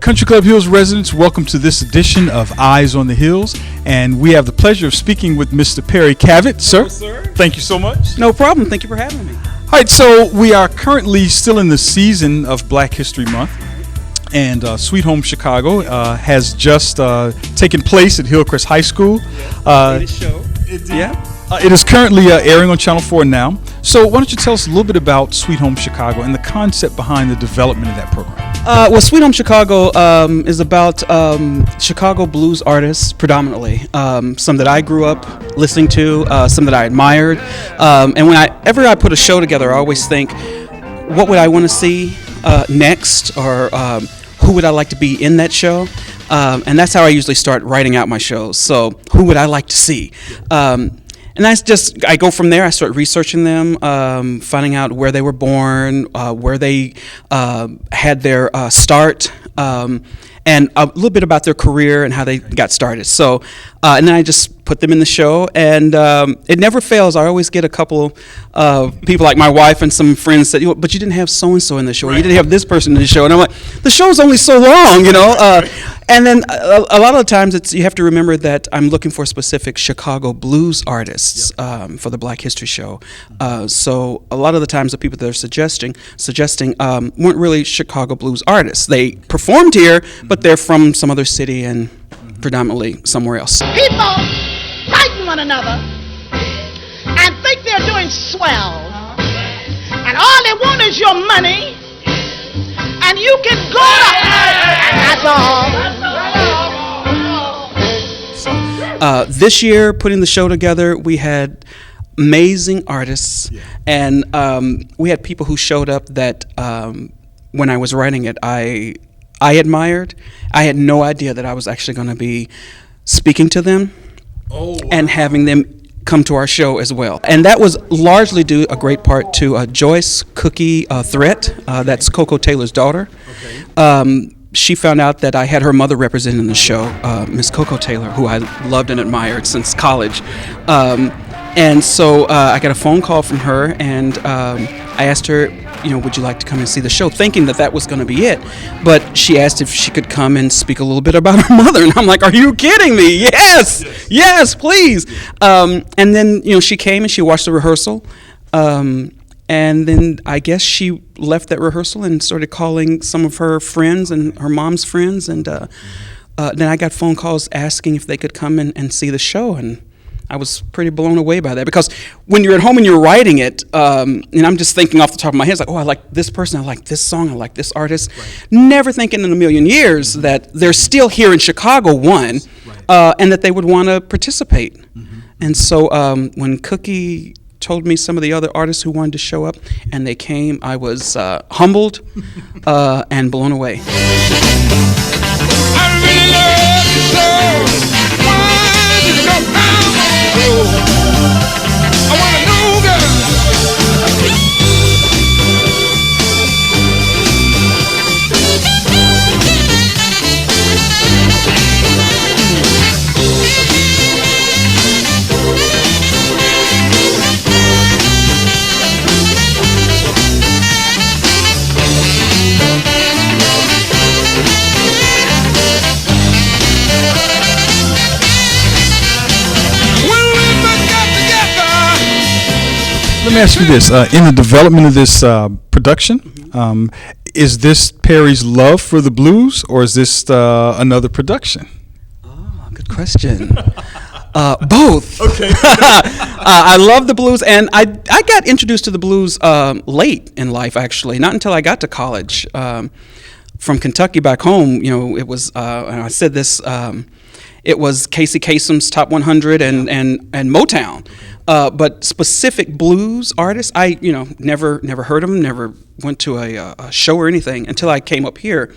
Country Club Hills residents, welcome to this edition of Eyes on the Hills, and we have the pleasure of speaking with Mr. Perry Cavitt. Sir, Hello, sir. Thank you so much. No problem. Thank you for having me. All right, so we are currently still in the season of Black History Month, and Sweet Home Chicago has just taken place at Hillcrest High School. Latest show. It is currently airing on Channel 4 now. So why don't you tell us a little bit about Sweet Home Chicago and the concept behind the development of that program? Well, Sweet Home Chicago is about Chicago blues artists predominantly. Some that I grew up listening to, some that I admired. And whenever I put a show together, I always think, what would I want to see next, or who would I like to be in that show? And that's how I usually start writing out my shows. So who would I like to see? And I go from there. I start researching them, finding out where they were born, where they had their start, and a little bit about their career and how they got started. So, and then I just put them in the show, and it never fails. I always get a couple of people, like my wife and some friends, said, "But you didn't have so and so in the show. Or you didn't have this person in the show." And I'm like, "The show's only so long, you know." And then a lot of the times, you have to remember that I'm looking for specific Chicago blues artists for the Black History Show. So a lot of the times, the people that are suggesting weren't really Chicago blues artists. They performed here, but they're from some other city and predominantly somewhere else. People fighting one another and think they're doing swell, and all they want is your money, and you can go to, that's all. This year, putting the show together, we had amazing artists, and we had people who showed up that when I was writing it, I admired. I had no idea that I was actually going to be speaking to them and having them come to our show as well. And that was largely due a great part to Joyce Cookie Threat. That's Coco Taylor's daughter. Okay. She found out that I had her mother represented in the show, Miss Coco Taylor, who I loved and admired since college. And so I got a phone call from her, and I asked her, would you like to come and see the show, thinking that was going to be it. But she asked if she could come and speak a little bit about her mother, and I'm like, are you kidding me? Yes, please. And then, she came and she watched the rehearsal. And then I guess she left that rehearsal and started calling some of her friends and her mom's friends. And then I got phone calls asking if they could come and see the show. And I was pretty blown away by that, because when you're at home and you're writing it, and I'm just thinking off the top of my head, it's like, oh, I like this person, I like this song, I like this artist. Right. Never thinking in a million years that they're still here in Chicago, and that they would want to participate. Mm-hmm. And so when Cookie told me some of the other artists who wanted to show up, and they came, I was humbled and blown away. I really love you so. Why did you go down? I wanna know, girl. Let me ask you this. In the development of this production, is this Perry's love for the blues, or is this another production? Oh, good question. Both. Okay. I love the blues, and I got introduced to the blues late in life, actually. Not until I got to college. From Kentucky back home, it was, and I said this, it was Casey Kasem's Top 100 and Motown. But specific blues artists, I never heard of them, never went to a show or anything until I came up here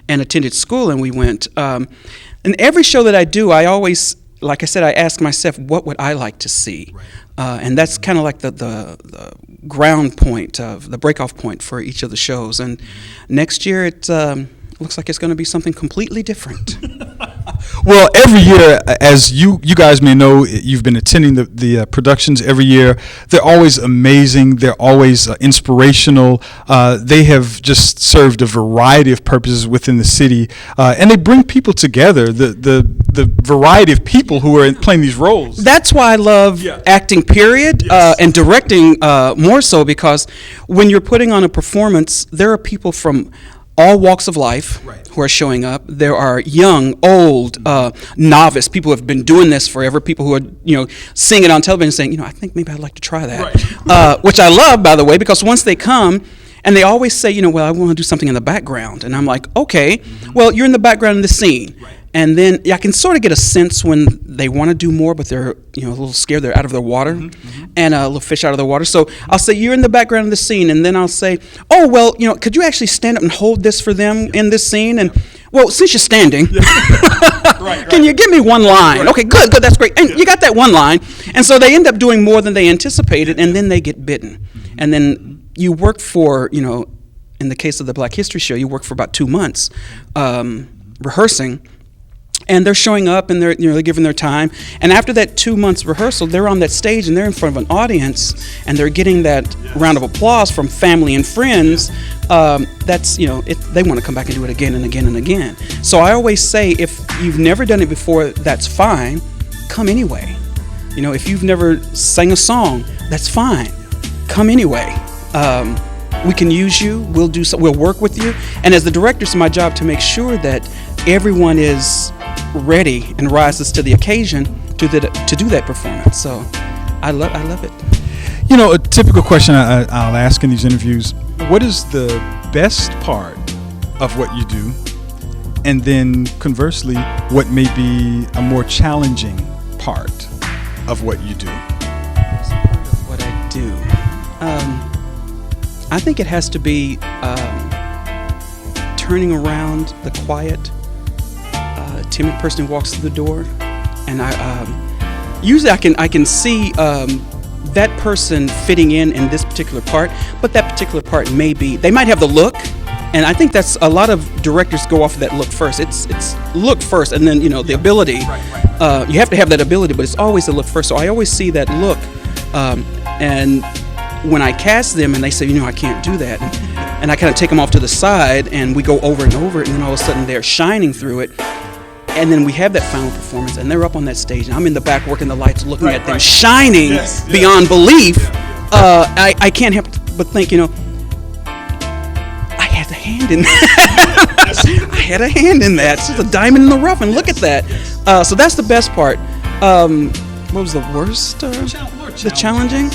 and attended school, and we went. And every show that I do, I always, like I said, I ask myself, what would I like to see? And that's kind of like the ground point, of the break-off point for each of the shows. And next year, it looks like it's going to be something completely different. Well, every year, as you guys may know, you've been attending the productions every year. They're always amazing. They're always inspirational. They have just served a variety of purposes within the city, and they bring people together. The variety of people who are playing these roles. That's why I love acting, period, Yes. and directing more so, because when you're putting on a performance, there are people from all walks of life who are showing up. There are young, old, novice, people who have been doing this forever, people who are, seeing it on television saying, I think maybe I'd like to try that, which I love, by the way, because once they come, and they always say, well, I want to do something in the background. And I'm like, okay, well, you're in the background of the scene. And then I can sort of get a sense when they want to do more, but they're a little scared. They're out of their water, and a little fish out of the water. So I'll say, you're in the background of the scene, and then I'll say, oh, well, could you actually stand up and hold this for them in this scene? And well, since you're standing, can you give me one line? Okay, good, that's great. And you got that one line. And so they end up doing more than they anticipated, and then they get bitten. And then you work for, in the case of the Black History Show, you work for about 2 months rehearsing. And they're showing up, and they're giving their time. And after that 2 months rehearsal, they're on that stage, and they're in front of an audience, and they're getting that round of applause from family and friends. That's they want to come back and do it again and again and again. So I always say, if you've never done it before, that's fine. Come anyway. If you've never sang a song, that's fine. Come anyway. We can use you. We'll work with you. And as the director, it's my job to make sure that everyone is ready and rises to the occasion to do that performance. So I love it. A typical question I'll ask in these interviews: what is the best part of what you do? And then conversely, what may be a more challenging part of what you do? What I do, I think it has to be turning around the quiet, timid person who walks through the door, and usually I can see that person fitting in this particular part, but that particular part they might have the look, and I think that's a lot of directors go off of that look first. It's look first, and then the ability. You have to have that ability, but it's always the look first. So I always see that look, and when I cast them and they say, I can't do that, and I kind of take them off to the side, and we go over and over it, and then all of a sudden they're shining through it. And then we have that final performance, and they're up on that stage, and I'm in the back working the lights, looking at them shining beyond belief. I can't help but think, I had a hand in that. I had a hand in that. It's just a diamond in the rough, and look at that. So that's the best part. What was the worst? The challenging?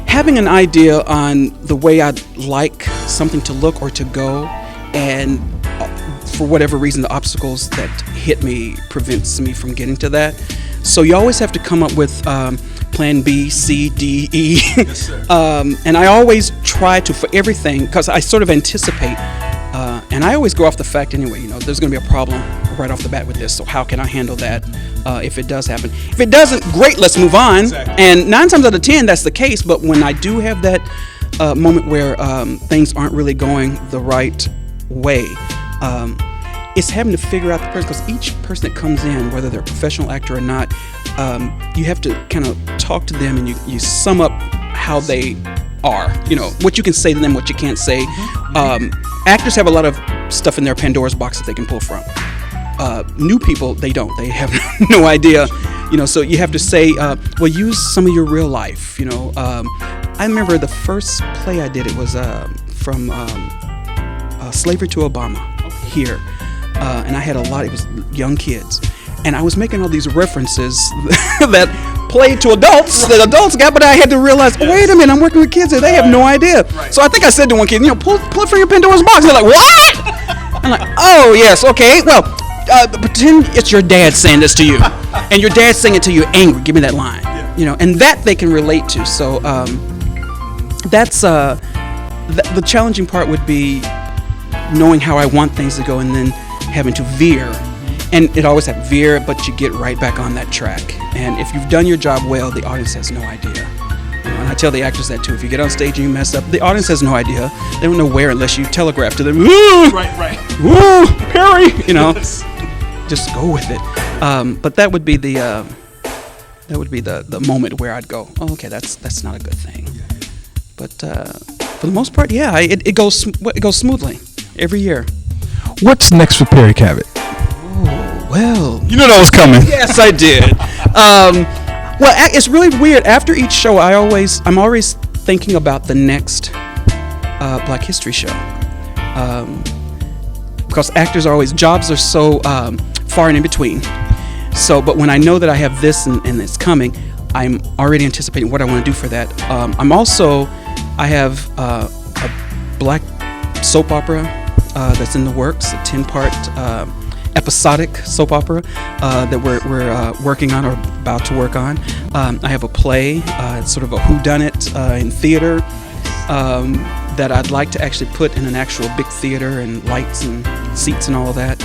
Having an idea on the way I'd like something to look or to go, and for whatever reason, the obstacles that hit me prevents me from getting to that. So you always have to come up with plan B, C, D, E. Yes, sir. And I always try to, for everything, because I sort of anticipate, and I always go off the fact anyway, there's going to be a problem right off the bat with this, so how can I handle that if it does happen? If it doesn't, great, let's move on. Exactly. And 9 times out of 10, that's the case, but when I do have that moment where things aren't really going the right way, it's having to figure out the person, because each person that comes in, whether they're a professional actor or not, you have to kind of talk to them, and you sum up how they are, what you can say to them, what you can't say. Actors have a lot of stuff in their Pandora's box that they can pull from. New people, they don't. They have no idea, so you have to say, well, use some of your real life, I remember the first play I did, it was from Slavery to Obama here. And I had it was young kids. And I was making all these references that played to adults, that adults got, but I had to realize, wait a minute, I'm working with kids here. They have no idea. So I think I said to one kid, pull it from your Pandora's box. They're like, what? I'm like, oh, yes, okay. Well, pretend it's your dad saying this to you. And your dad's saying it to you angry. Give me that line. And that they can relate to. So that's the challenging part would be knowing how I want things to go, and then having to veer. And it always has veer, but you get right back on that track. And if you've done your job well, the audience has no idea. And I tell the actors that too. If you get on stage and you mess up, the audience has no idea. They don't know where unless you telegraph to them. Woo! Right. Woo! Perry! Just go with it. But that would be the moment where I'd go, oh, okay, that's not a good thing. But for the most part, yeah, it goes smoothly every year. What's next for Perry Cavitt? Oh, well. You know that was coming. Yes, I did. Well, it's really weird. After each show, I'm always thinking about the next Black History show. Because actors jobs are so far and in between. So, but when I know that I have this and it's coming, I'm already anticipating what I want to do for that. I have a Black soap opera that's in the works, a 10-part episodic soap opera that we're working on or about to work on. I have a play, it's sort of a whodunit in theater that I'd like to actually put in an actual big theater and lights and seats and all of that.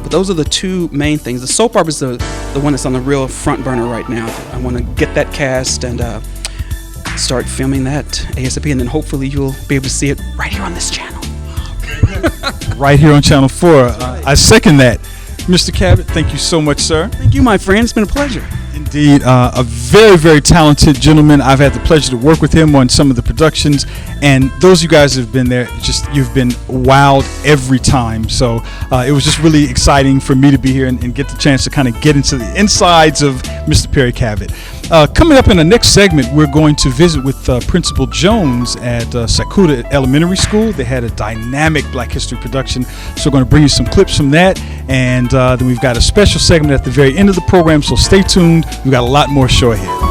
But those are the two main things. The soap opera is the one that's on the real front burner right now. I want to get that cast and start filming that ASAP, and then hopefully you'll be able to see it right here on this channel. Right here on Channel 4. I second that. Mr. Cavitt, thank you so much, sir. Thank you, my friend. It's been a pleasure. Indeed, a very, very talented gentleman. I've had the pleasure to work with him on some of the productions, and those of you guys that have been there, you've been wowed every time. So it was just really exciting for me to be here and get the chance to kind of get into the insides of Mr. Perry Cavitt. Coming up in the next segment, we're going to visit with Principal Jones at Sakuda Elementary School. They had a dynamic Black History production, so we're going to bring you some clips from that, and then we've got a special segment at the very end of the program, so stay tuned. We've got a lot more show ahead.